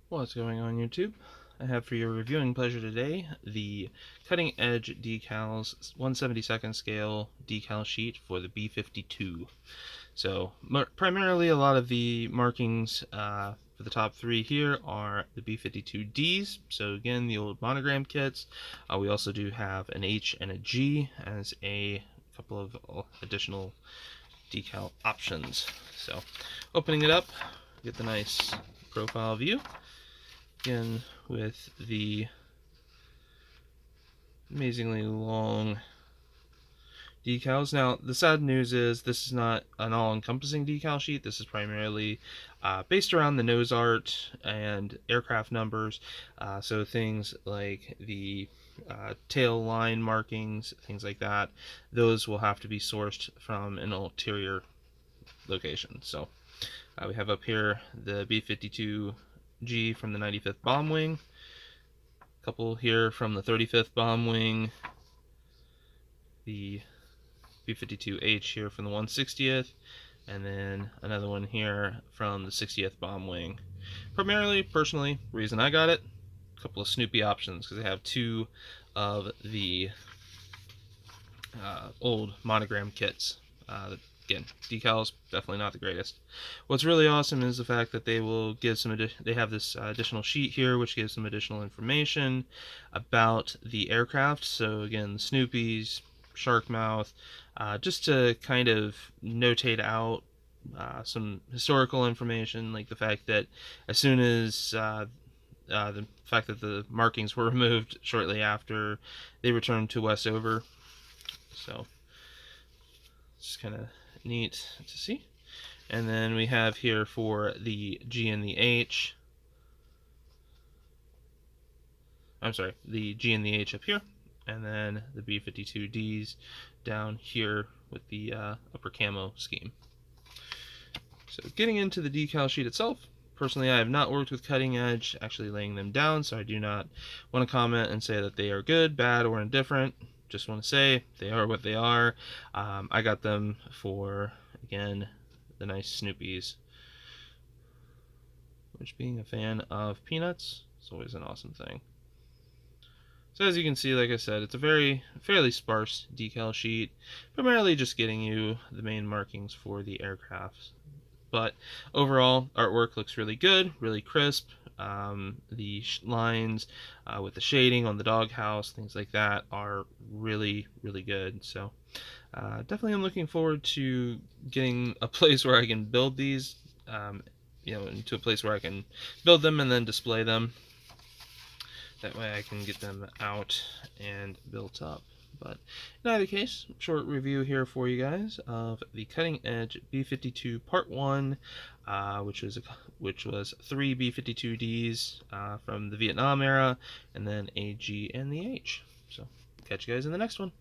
What's going on, YouTube? I have for your reviewing pleasure today the Cutting Edge Decals 1/72 scale decal sheet for the B-52. So primarily a lot of the markings for the top three here are the B-52Ds. So again, the old monogram kits. We also do have an H and a G as a couple of additional decal options. So opening it up, get the nice profile view. Again, with the amazingly long decals. Now, the sad news is this is not an all-encompassing decal sheet. This is primarily based around the nose art and aircraft numbers. So things like the tail line markings, things like that, those will have to be sourced from an ulterior location. So we have up here the B-52G from the 95th Bomb Wing, a couple here from the 35th Bomb Wing, the B-52H here from the 160th, and then another one here from the 60th Bomb Wing. Primarily, personally, reason I got it, a couple of Snoopy options, because they have two of the old monogram kits. Again, decals, definitely not the greatest. What's really awesome is the fact that they will give some they have this additional sheet here which gives some additional information about the aircraft. So again, the Snoopies, shark mouth, just to kind of notate out some historical information, like the fact that as soon as the fact that the markings were removed shortly after they returned to Westover. So it's kind of neat to see. And then we have here for the G and the H. I'm sorry, the G and the H up here, and then the B-52Ds down here with the upper camo scheme. So getting into the decal sheet itself, personally I have not worked with Cutting Edge actually laying them down, so I do not want to comment and say that they are good, bad, or indifferent. Just want to say they are what they are. I got them for, again, the nice Snoopies, which, being a fan of peanuts, is always an awesome thing. So as you can see, like I said, it's a fairly sparse decal sheet, primarily just getting you the main markings for the aircraft. But overall, artwork looks really good, really crisp. The lines with the shading on the doghouse, things like that, are really, really good. So definitely I'm looking forward to getting a place where I can build these, into a place where I can build them and then display them. That way I can get them out and built up. But in either case, short review here for you guys of the Cutting Edge B-52 Part 1, which was 3 B-52Ds from the Vietnam era, and then a G and the H. So catch you guys in the next one.